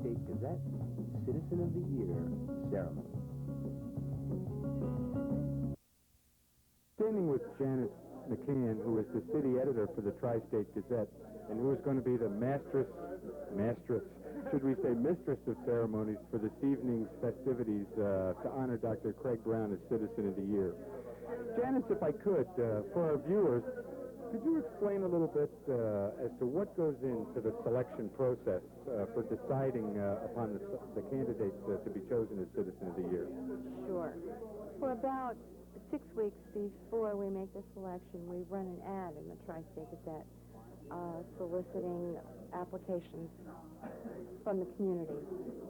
Tri-State Gazette Citizen of the Year ceremony. Standing with Janice McCann, who is the city editor for the Tri-State Gazette, and who is going to be the mistress, should we say mistress of ceremonies for this evening's festivities to honor Dr. Craig Brown as Citizen of the Year. Janice, if I could, for our viewers, could you explain a little bit as to what goes into the selection process for deciding upon the candidates to be chosen as Citizen of the Year? Sure. For about 6 weeks before we make the selection, we run an ad in the Tri-State Gazette soliciting applications from the community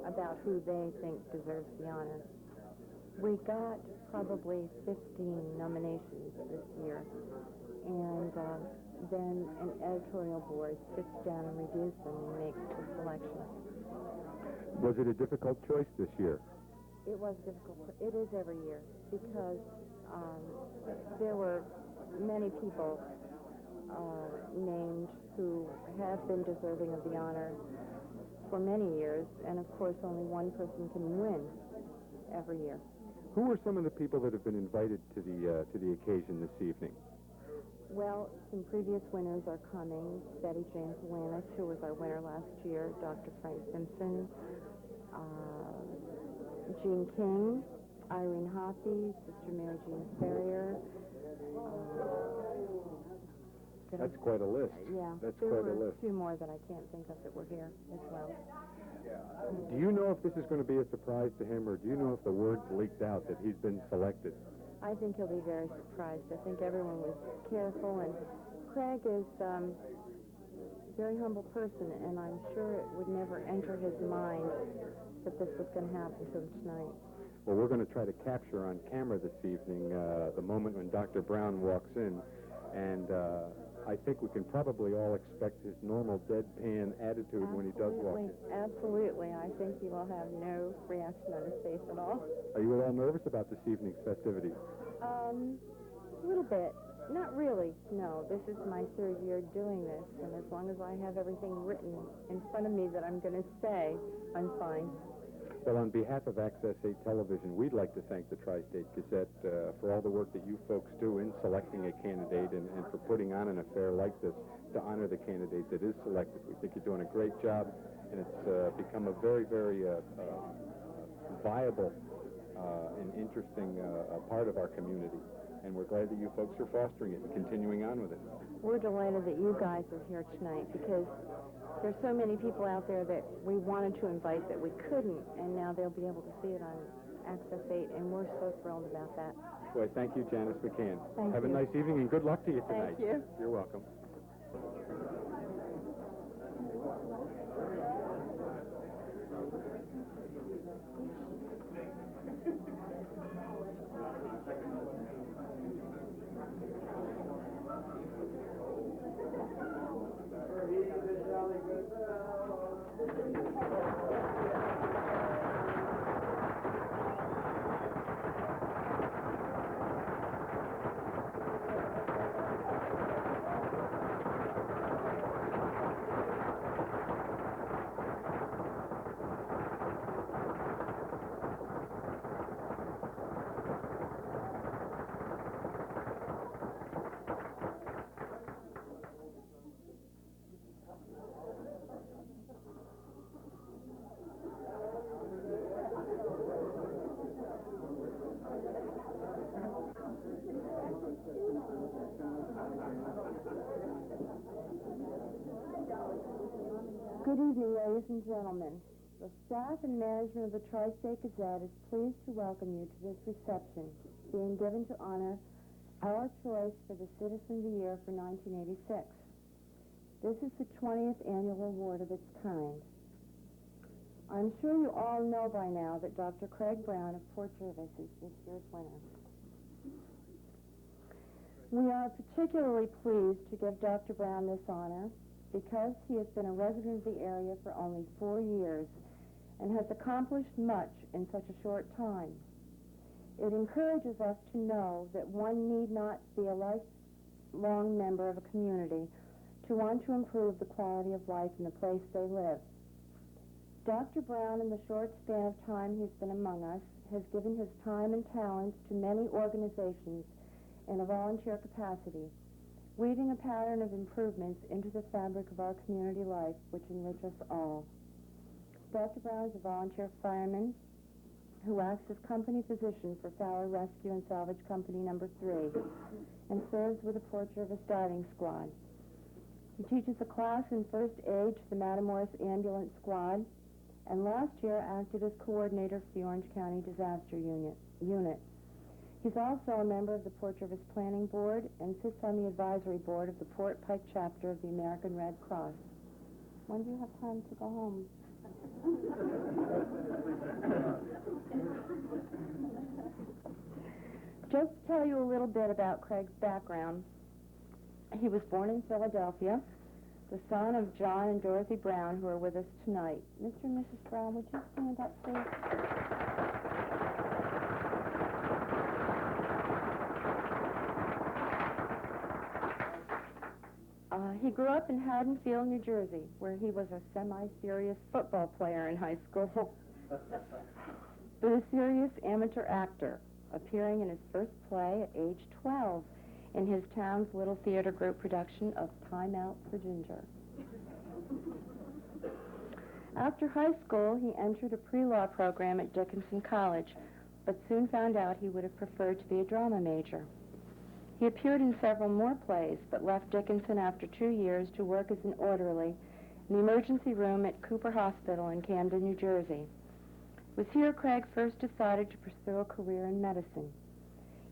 about who they think deserves the honor. We got probably 15 nominations this year, and then an editorial board sits down and reviews them and makes the selection. Was it a difficult choice this year? It was difficult. It is every year because there were many people named who have been deserving of the honor for many years, and of course only one person can win every year. Who are some of the people that have been invited to the occasion this evening? Well, some previous winners are coming. Betty Jane Solanas, who was our winner last year, Dr. Frank Simpson, Jean King, Irene Hoppy, Sister Mary Jean Ferrier. That's quite a list. Yeah, that's there quite were a list. A few more that I can't think of that were here as well. Do you know if this is going to be a surprise to him, or do you know if the word's leaked out that he's been selected? I think he'll be very surprised. I think everyone was careful, and Craig is a very humble person, and I'm sure it would never enter his mind that this was going to happen to him tonight. Well, we're going to try to capture on camera this evening the moment when Dr. Brown walks in, and I think we can probably all expect his normal deadpan attitude when he does walk in. Absolutely. I think he will have no reaction on his face at all. Are you at all nervous about this evening's festivities? A little bit. Not really, no. This is my third year doing this, and as long as I have everything written in front of me that I'm going to say, I'm fine. Well, on behalf of Access 8 Television, we'd like to thank the Tri-State Gazette for all the work that you folks do in selecting a candidate and for putting on an affair like this to honor the candidate that is selected. We think you're doing a great job, and it's become a very, very viable and interesting part of our community. And we're glad that you folks are fostering it and continuing on with it. We're delighted that you guys are here tonight because there's so many people out there that we wanted to invite that we couldn't, and now they'll be able to see it on Access 8, and we're so thrilled about that. Boy, thank you, Janice McCann. Thank Have you. a nice evening, and good luck to you tonight. Thank you. You're welcome. Good evening, ladies and gentlemen. The staff and management of the Tri-State Gazette is pleased to welcome you to this reception being given to honor our choice for the Citizen of the Year for 1986. This is the 20th annual award of its kind. I'm sure you all know by now that Dr. Craig Brown of Port Jervis is this year's winner. We are particularly pleased to give Dr. Brown this honor because he has been a resident of the area for only 4 years and has accomplished much in such a short time. It encourages us to know that one need not be a lifelong member of a community to want to improve the quality of life in the place they live. Dr. Brown, in the short span of time he's been among us, has given his time and talents to many organizations in a volunteer capacity, weaving a pattern of improvements into the fabric of our community life, which enrich us all. Dr. Brown is a volunteer fireman who acts as company physician for Fowler Rescue and Salvage Company No. 3 and serves with the Port Jervis Diving Squad. He teaches a class in first aid to the Matamoros Ambulance Squad, and last year acted as coordinator for the Orange County Disaster Unit. He's also a member of the Port Jervis Planning Board and sits on the advisory board of the Port Pike chapter of the American Red Cross. When do you have time to go home? Just to tell you a little bit about Craig's background, he was born in Philadelphia, the son of John and Dorothy Brown, who are with us tonight. Mr. and Mrs. Brown, would you stand up, please? He grew up in Haddonfield, New Jersey, where he was a semi-serious football player in high school, but a serious amateur actor, appearing in his first play at age 12 in his town's little theater group production of Time Out for Ginger. After high school, he entered a pre-law program at Dickinson College, but soon found out he would have preferred to be a drama major. He appeared in several more plays, but left Dickinson after 2 years to work as an orderly in the emergency room at Cooper Hospital in Camden, New Jersey. It was here Craig first decided to pursue a career in medicine.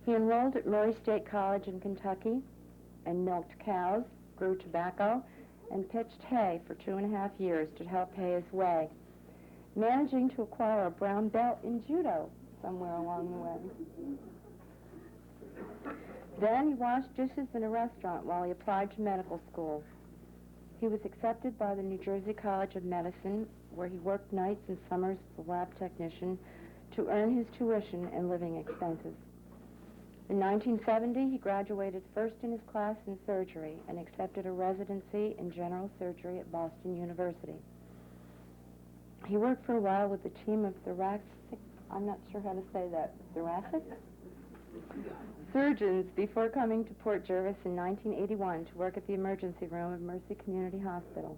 He enrolled at Murray State College in Kentucky and milked cows, grew tobacco, and pitched hay for 2.5 years to help pay his way, managing to acquire a brown belt in judo somewhere along the way. Then he washed dishes in a restaurant while he applied to medical school. He was accepted by the New Jersey College of Medicine, where he worked nights and summers as a lab technician to earn his tuition and living expenses. In 1970, he graduated first in his class in surgery and accepted a residency in general surgery at Boston University. He worked for a while with a team of thoracic, I'm not sure how to say that, thoracic? Surgeons before coming to Port Jervis in 1981 to work at the emergency room of Mercy Community Hospital.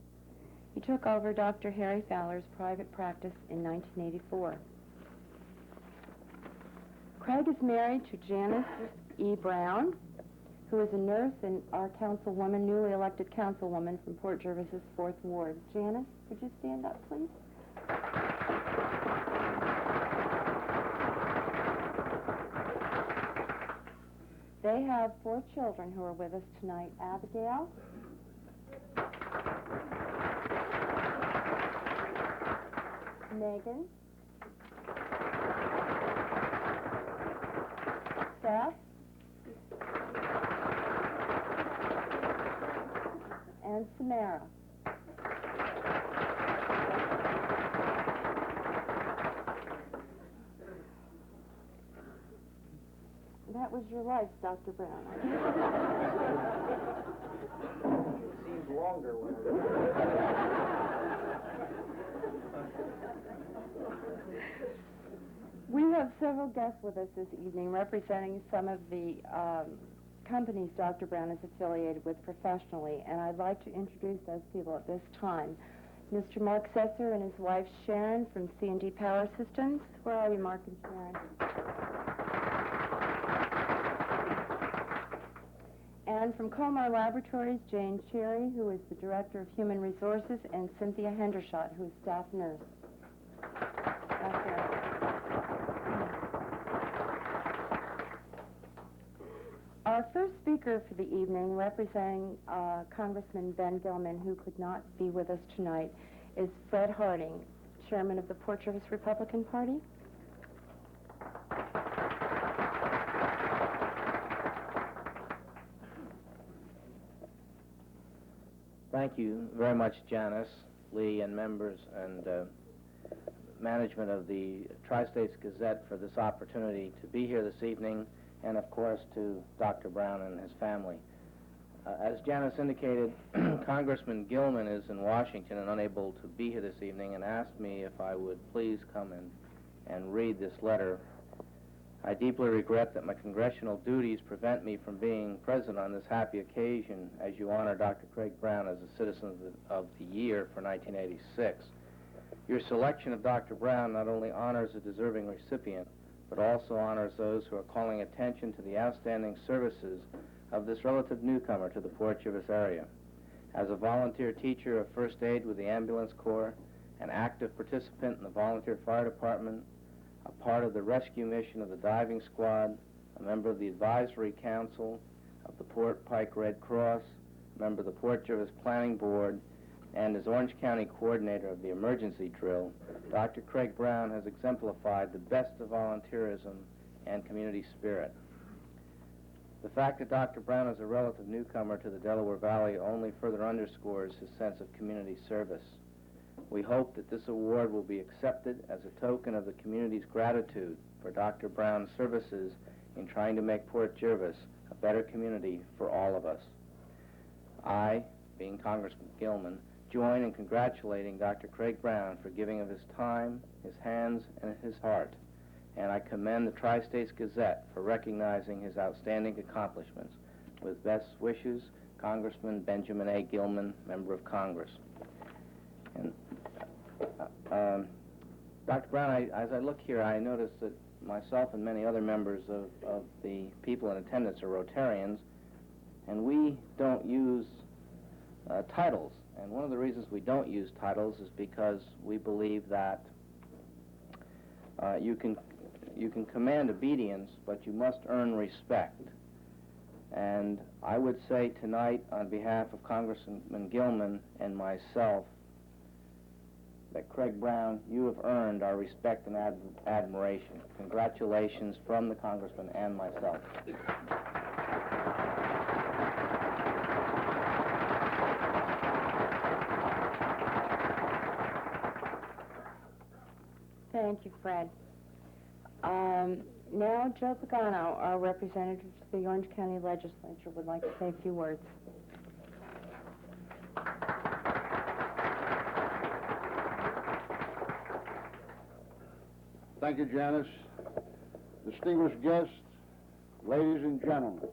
He took over Dr. Harry Fowler's private practice in 1984. Craig is married to Janice E. Brown, who is a nurse and our councilwoman, newly elected councilwoman from Port Jervis's 4th Ward. Janice, would you stand up, please? They have 4 children who are with us tonight. Abigail, Megan, Seth, and Samara. That was your life, Dr. Brown. It seems longer when We have several guests with us this evening representing some of the companies Dr. Brown is affiliated with professionally, and I'd like to introduce those people at this time. Mr. Mark Sesser and his wife Sharon from C&D Power Systems. Where are you, Mark and Sharon? And from Comar Laboratories, Jane Cherry, who is the Director of Human Resources, and Cynthia Hendershot, who is staff nurse. Our first speaker for the evening, representing Congressman Ben Gilman, who could not be with us tonight, is Fred Harding, Chairman of the Port Jervis Republican Party. Thank you very much, Janice, Lee, and members and management of the Tri-States Gazette for this opportunity to be here this evening, and of course to Dr. Brown and his family. As Janice indicated, Congressman Gilman is in Washington and unable to be here this evening and asked me if I would please come and read this letter. I deeply regret that my congressional duties prevent me from being present on this happy occasion as you honor Dr. Craig Brown as a Citizen of the Year for 1986. Your selection of Dr. Brown not only honors a deserving recipient, but also honors those who are calling attention to the outstanding services of this relative newcomer to the Port Jervis area. As a volunteer teacher of first aid with the Ambulance Corps, an active participant in the volunteer fire department, a part of the rescue mission of the diving squad, a member of the advisory council of the Port Pike Red Cross, a member of the Port Jervis Planning Board, and as Orange County coordinator of the emergency drill, Dr. Craig Brown has exemplified the best of volunteerism and community spirit. The fact that Dr. Brown is a relative newcomer to the Delaware Valley only further underscores his sense of community service. We hope that this award will be accepted as a token of the community's gratitude for Dr. Brown's services in trying to make Port Jervis a better community for all of us. I, being Congressman Gilman, join in congratulating Dr. Craig Brown for giving of his time, his hands, and his heart, and I commend the Tri-States Gazette for recognizing his outstanding accomplishments. With best wishes, Congressman Benjamin A. Gilman, Member of Congress. And Dr. Brown, as I look here, I notice that myself and many other members of the people in attendance are Rotarians, and we don't use titles. And one of the reasons we don't use titles is because we believe that you can command obedience, but you must earn respect. And I would say tonight, on behalf of Congressman Gilman and myself, that Craig Brown, you have earned our respect and admiration. Congratulations from the Congressman and myself. Thank you, Fred. Now, Joe Pagano, our representative to the Orange County Legislature, would like to say a few words. Thank you, Janice. Distinguished guests, ladies and gentlemen.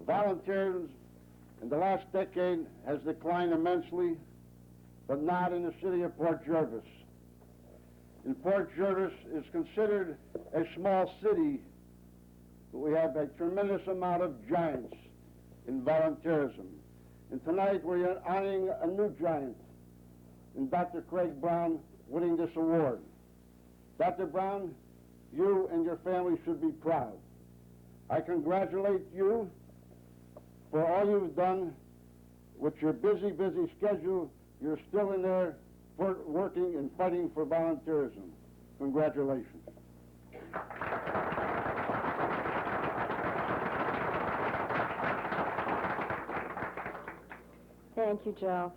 Volunteerism in the last decade has declined immensely, but not in the city of Port Jervis. And Port Jervis is considered a small city, but we have a tremendous amount of giants in volunteerism. And tonight we're honoring a new giant in Dr. Craig Brown winning this award. Dr. Brown, you and your family should be proud. I congratulate you for all you've done. With your busy schedule, you're still in there working and fighting for volunteerism. Congratulations. Thank you, Joe.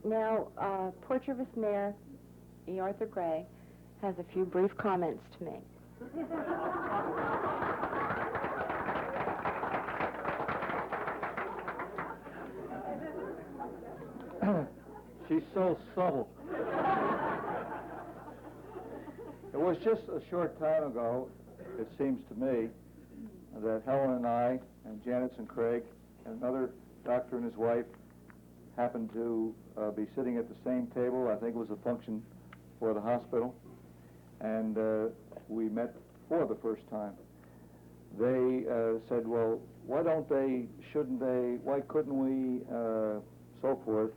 Now, Port Jervis Mayor E. Arthur Gray has a few brief comments to make. She's so subtle. It was just a short time ago, it seems to me, that Helen and I, and Janice and Craig, and another doctor and his wife happened to be sitting at the same table. I think it was a function for the hospital, and we met for the first time. They said, well, why couldn't we, so forth.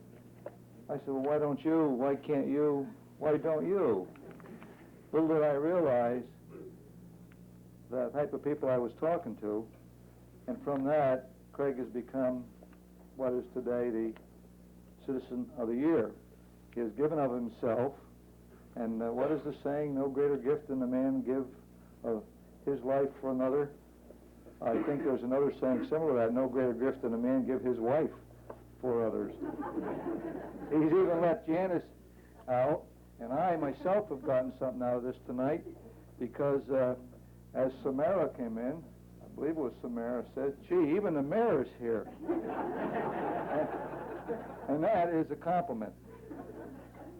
I said, well, why don't you? Why can't you? Why don't you? Little did I realize the type of people I was talking to, and from that, Craig has become what is today the Citizen of the Year. He has given of himself, and what is the saying? No greater gift than a man give of his life for another. I think there's another saying similar to that, no greater gift than a man give his wife for others. He's even let Janice out, and I myself have gotten something out of this tonight, because as Samara came in, believe it was Samara, said, gee, even the mayor's here. and that is a compliment.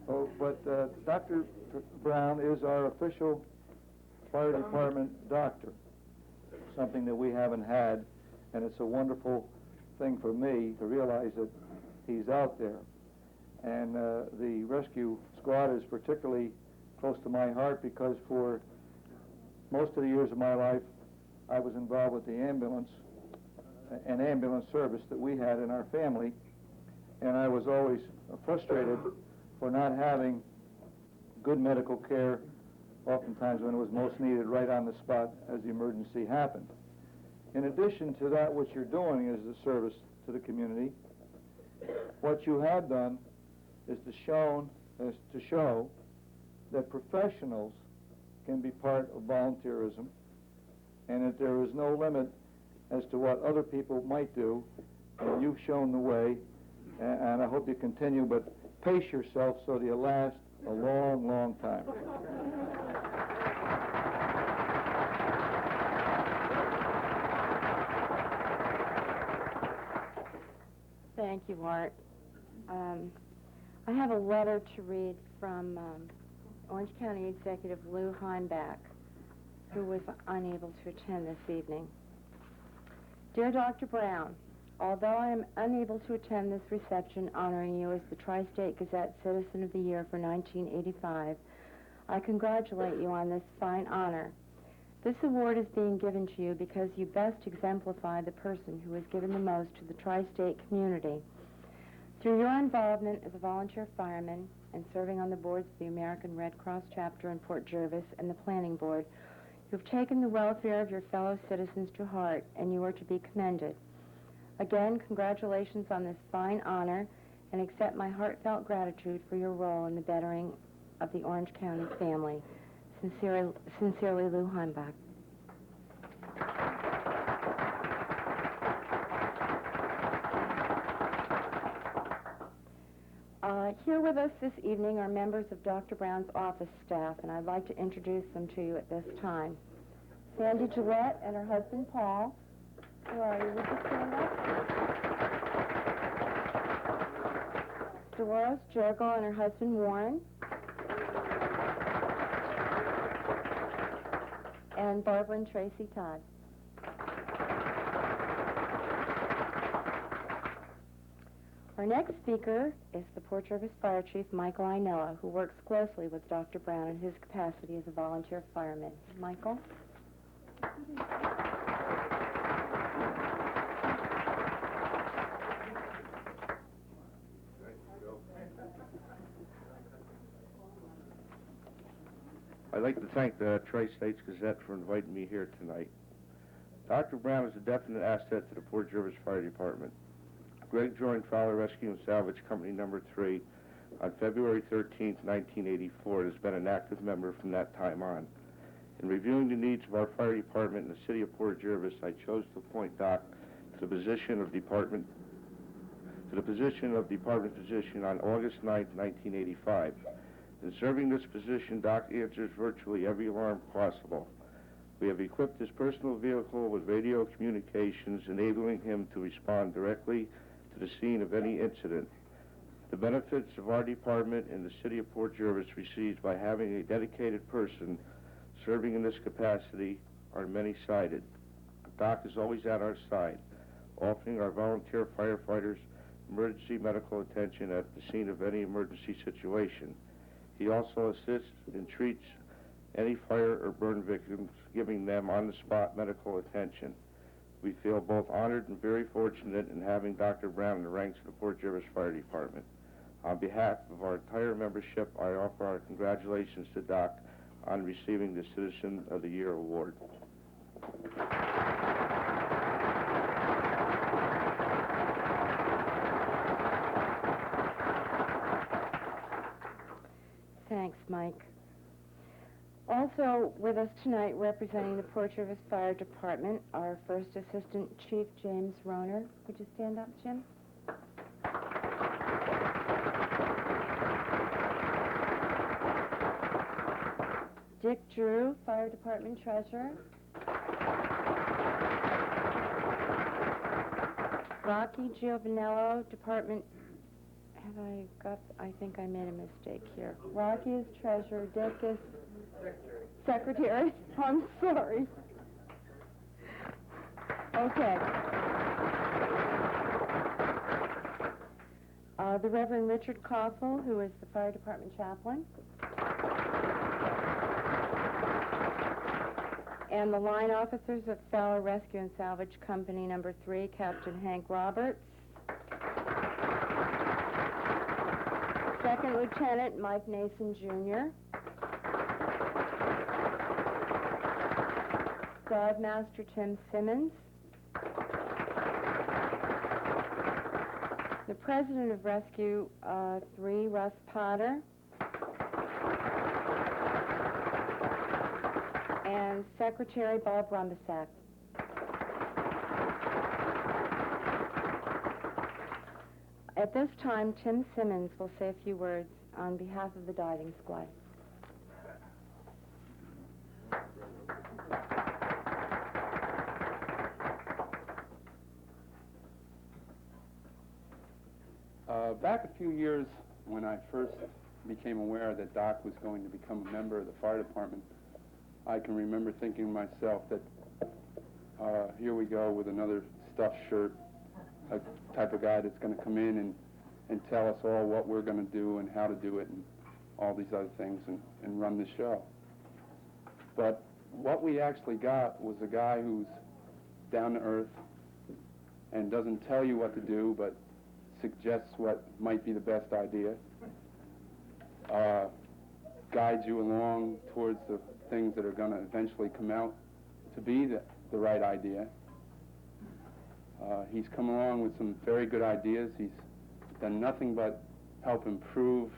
Oh, but Dr. Brown is our official fire department doctor, something that we haven't had, and it's a wonderful thing for me to realize that he's out there. And the rescue squad is particularly close to my heart because for most of the years of my life, I was involved with the ambulance service that we had in our family, and I was always frustrated for not having good medical care, oftentimes when it was most needed right on the spot as the emergency happened. In addition to that, what you're doing is the service to the community. What you have done is to show that professionals can be part of volunteerism, and that there is no limit as to what other people might do, and you've shown the way, and I hope you continue, but pace yourself so that you last a long, long time. Thank you, Art. I have a letter to read from Orange County Executive Lou Heimbach, who was unable to attend this evening. Dear Dr. Brown, although I am unable to attend this reception honoring you as the Tri-State Gazette Citizen of the Year for 1985, I congratulate you on this fine honor. This award is being given to you because you best exemplify the person who has given the most to the Tri-State community. Through your involvement as a volunteer fireman and serving on the boards of the American Red Cross chapter in Port Jervis and the Planning Board, you have taken the welfare of your fellow citizens to heart, and you are to be commended. Again, congratulations on this fine honor, and accept my heartfelt gratitude for your role in the bettering of the Orange County family. Sincerely, Lou Heimbach. Here with us this evening are members of Dr. Brown's office staff, and I'd like to introduce them to you at this time. Sandy Gillette and her husband, Paul. Where are you? Would you stand up? Dolores Jergel and her husband, Warren. And Barbara and Tracy Todd. Our next speaker is the Port Jervis Fire Chief, Michael Inella, who works closely with Dr. Brown in his capacity as a volunteer fireman. Michael? I'd like to thank the Tri-States Gazette for inviting me here tonight. Dr. Brown is a definite asset to the Port Jervis Fire Department. Greg joined Fowler Rescue and Salvage Company Number 3 on February 13, 1984, and has been an active member from that time on. In reviewing the needs of our fire department in the city of Port Jervis, I chose to appoint Doc to the position of department physician on August 9, 1985. In serving this position, Doc answers virtually every alarm possible. We have equipped his personal vehicle with radio communications, enabling him to respond directly to the scene of any incident. The benefits of our department in the city of Port Jervis received by having a dedicated person serving in this capacity are many-sided. Doc is always at our side, offering our volunteer firefighters emergency medical attention at the scene of any emergency situation. He also assists and treats any fire or burn victims, giving them on-the-spot medical attention. We feel both honored and very fortunate in having Dr. Brown in the ranks of the Port Jervis Fire Department. On behalf of our entire membership, I offer our congratulations to Doc on receiving the Citizen of the Year award. Thanks, Mike. Also with us tonight, representing the Port Jervis Fire Department, our First Assistant Chief James Roner. Would you stand up, Jim? Dick Drew, Fire Department Treasurer. Rocky Giovanello, Department... I think I made a mistake here. Rocky is treasurer, Dick is... Secretary. I'm sorry. Okay. The Reverend Richard Koffel, who is the fire department chaplain. And the line officers of Fowler Rescue and Salvage Company Number 3, Captain Hank Roberts. Second Lieutenant Mike Nason, Jr. Dive Master Tim Simmons. The President of Rescue 3, Russ Potter. And Secretary Bob Rumbasak. At this time, Tim Simmons will say a few words on behalf of the diving squad. Back a few years, when I first became aware that Doc was going to become a member of the fire department, I can remember thinking to myself that here we go with another stuffed shirt, a type of guy that's going to come in and tell us all what we're going to do and how to do it and all these other things and run the show. But what we actually got was a guy who's down to earth and doesn't tell you what to do, but suggests what might be the best idea, guides you along towards the things that are going to eventually come out to be the right idea. He's come along with some very good ideas. He's done nothing but help improve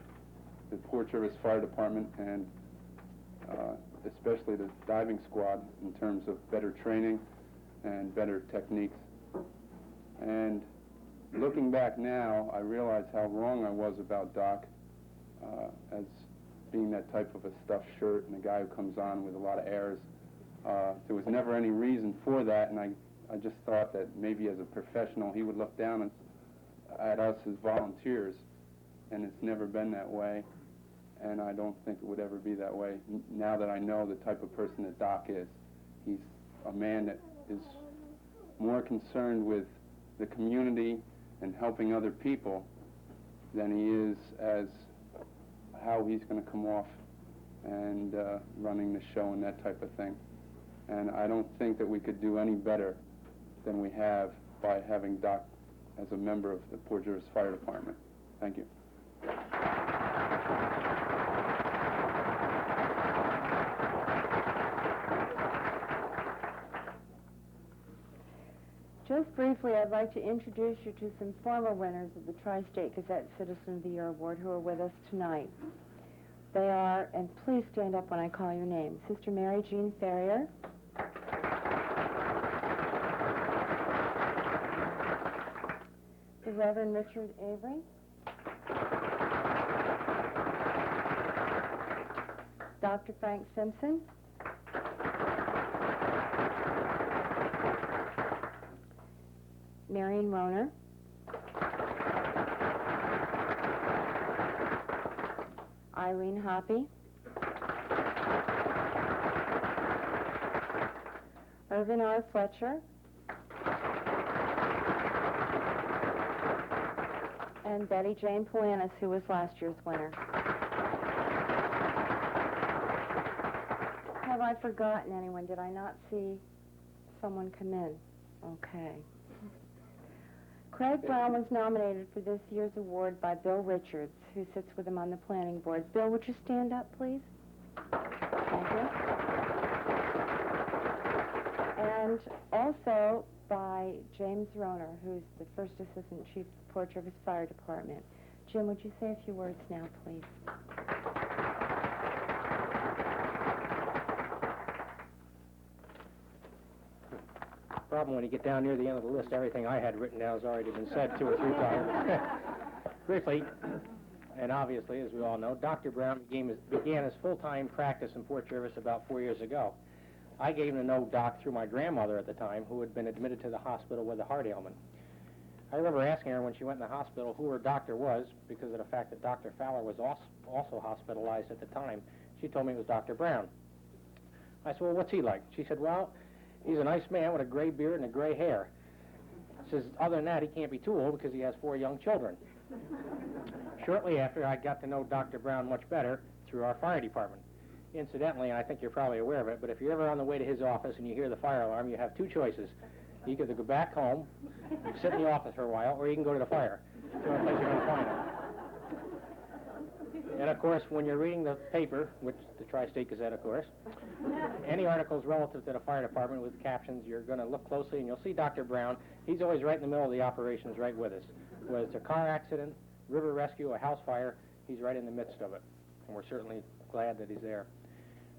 the Port Jervis Fire Department and especially the diving squad in terms of better training and better techniques. And looking back now, I realize how wrong I was about Doc as being that type of a stuffed shirt and a guy who comes on with a lot of airs. There was never any reason for that, and I just thought that maybe as a professional he would look down at us as volunteers, and it's never been that way, and I don't think it would ever be that way now that I know the type of person that Doc is. He's a man that is more concerned with the community and helping other people than he is as how he's going to come off and running the show and that type of thing. And I don't think that we could do any better than we have by having Doc as a member of the Port Jervis Fire Department. Thank you. Just briefly, I'd like to introduce you to some former winners of the Tri-State Gazette Citizen of the Year Award who are with us tonight. They are, and please stand up when I call your name, Sister Mary Jean Ferrier, the Reverend Richard Avery, Dr. Frank Simpson, Marion Roner, Irene Hoppy, Irvin R. Fletcher, and Betty Jane Polanis, who was last year's winner. Have I forgotten anyone? Did I not see someone come in? Okay. Craig Brown was nominated for this year's award by Bill Richards, who sits with him on the planning board. Bill, would you stand up, please? Thank you. And also by James Roner, who's the first assistant chief of the Port Jervis Fire Department. Jim, would you say a few words now, please? Problem when you get down near the end of the list, everything I had written down has already been said 2 or 3 times. Briefly, and obviously, as we all know, Dr. Brown began his full-time practice in Port Jervis about 4 years ago. I gave him to know Doc through my grandmother at the time, who had been admitted to the hospital with a heart ailment. I remember asking her when she went in the hospital who her doctor was, because of the fact that Dr. Fowler was also hospitalized at the time. She told me it was Dr. Brown. I said, well, what's he like? She said, well, he's a nice man with a gray beard and a gray hair. She says, other than that, he can't be too old because he has 4 young children. Shortly after, I got to know Dr. Brown much better through our fire department. Incidentally, and I think you're probably aware of it, but if you're ever on the way to his office and you hear the fire alarm, you have 2 choices. You can either go back home, sit in the office for a while, or you can go to the fire. It's the only place you're going to find him. And, of course, when you're reading the paper, which the Tri-State Gazette, of course, any articles relative to the fire department with captions, you're going to look closely and you'll see Dr. Brown. He's always right in the middle of the operations, right with us. Whether it's a car accident, river rescue, a house fire, he's right in the midst of it. And we're certainly glad that he's there.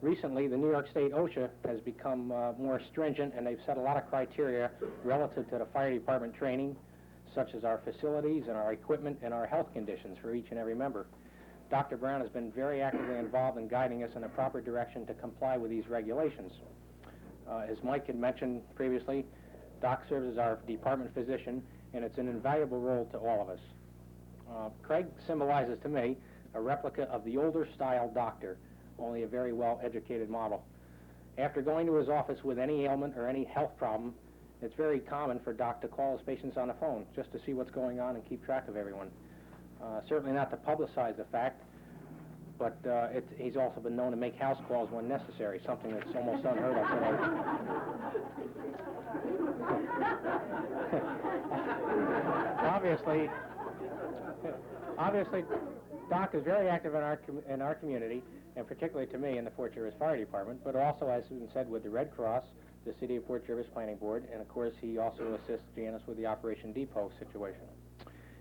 Recently, the New York State OSHA has become more stringent, and they've set a lot of criteria relative to the fire department training, such as our facilities and our equipment and our health conditions for each and every member. Dr. Brown has been very actively involved in guiding us in the proper direction to comply with these regulations. As Mike had mentioned previously, Doc serves as our department physician, and it's an invaluable role to all of us. Craig symbolizes to me a replica of the older style doctor, only a very well-educated model. After going to his office with any ailment or any health problem, it's very common for Doc to call his patients on the phone just to see what's going on and keep track of everyone. Certainly not to publicize the fact, but he's also been known to make house calls when necessary, something that's almost unheard of today. Obviously, Doc is very active in our community, and particularly to me in the Fort Jervis Fire Department, but also, as has been said, with the Red Cross, the City of Fort Jervis Planning Board, and of course he also assists Janice with the Operation Depot situation.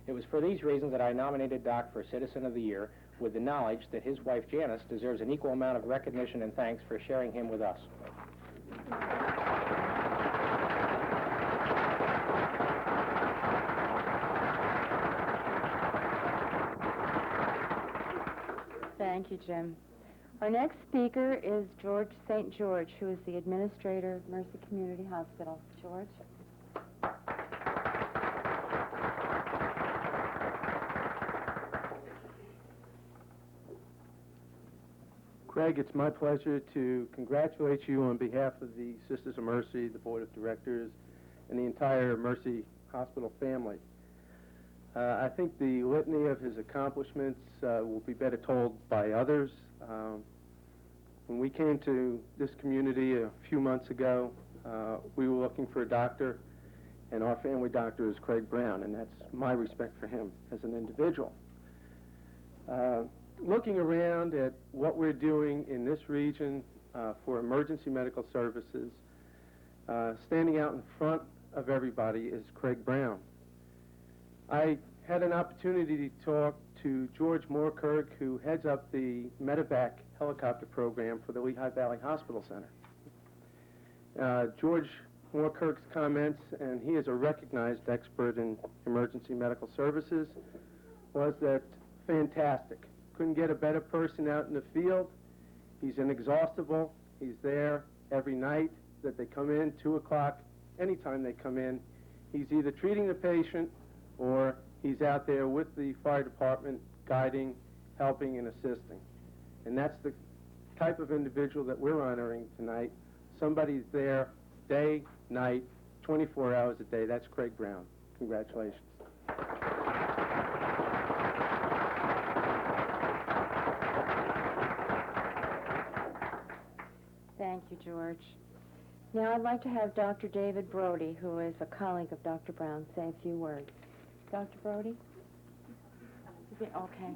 It was for these reasons that I nominated Doc for Citizen of the Year, with the knowledge that his wife Janice deserves an equal amount of recognition and thanks for sharing him with us. Thank you, Jim. Our next speaker is George St. George, who is the administrator of Mercy Community Hospital. George? Craig, it's my pleasure to congratulate you on behalf of the Sisters of Mercy, the Board of Directors, and the entire Mercy Hospital family. I think the litany of his accomplishments will be better told by others. When we came to this community a few months ago, we were looking for a doctor, and our family doctor is Craig Brown, and that's my respect for him as an individual. Looking around at what we're doing in this region for emergency medical services, standing out in front of everybody is Craig Brown. I had an opportunity to talk to George Moorkirk, who heads up the medevac helicopter program for the Lehigh Valley Hospital Center. George Moorkirk's comments, and he is a recognized expert in emergency medical services, was that fantastic. Couldn't get a better person out in the field. He's inexhaustible. He's there every night that they come in, 2 o'clock, anytime they come in. He's either treating the patient or he's out there with the fire department guiding, helping, and assisting. And that's the type of individual that we're honoring tonight. Somebody's there day, night, 24 hours a day. That's Craig Brown. Congratulations. Thank you, George. Now I'd like to have Dr. David Brody, who is a colleague of Dr. Brown, say a few words. Dr. Brody? Okay.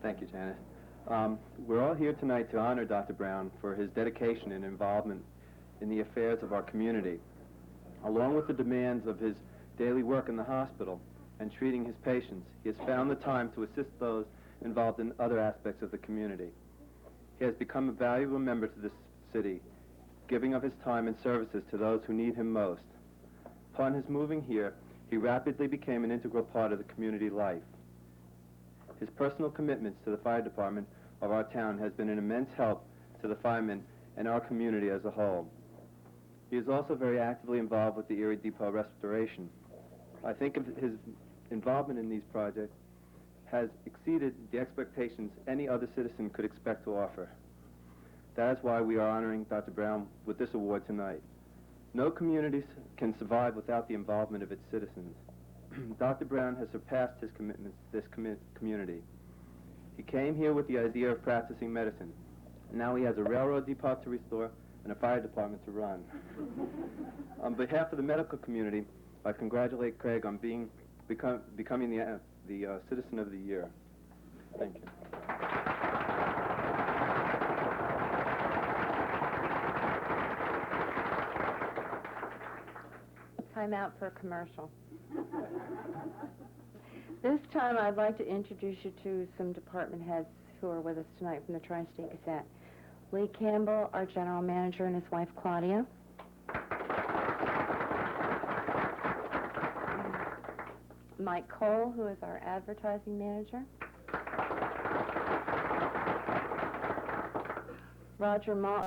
Thank you, Janice. We're all here tonight to honor Dr. Brown for his dedication and involvement in the affairs of our community. Along with the demands of his daily work in the hospital and treating his patients, he has found the time to assist those involved in other aspects of the community. He has become a valuable member to this city, giving of his time and services to those who need him most. Upon his moving here, he rapidly became an integral part of the community life. His personal commitments to the fire department of our town has been an immense help to the firemen and our community as a whole. He is also very actively involved with the Erie Depot restoration. I think of his involvement in these projects has exceeded the expectations any other citizen could expect to offer. That is why we are honoring Dr. Brown with this award tonight. No community can survive without the involvement of its citizens. Dr. Brown has surpassed his commitments to this community. He came here with the idea of practicing medicine. Now he has a railroad depot to restore and a fire department to run. On behalf of the medical community, I congratulate Craig on becoming the Citizen of the Year. Thank you. Time out for a commercial. This time I'd like to introduce you to some department heads who are with us tonight from the Tri-State Gazette. Lee Campbell, our general manager, and his wife Claudia. Mike Cole, who is our advertising manager. Roger Ma,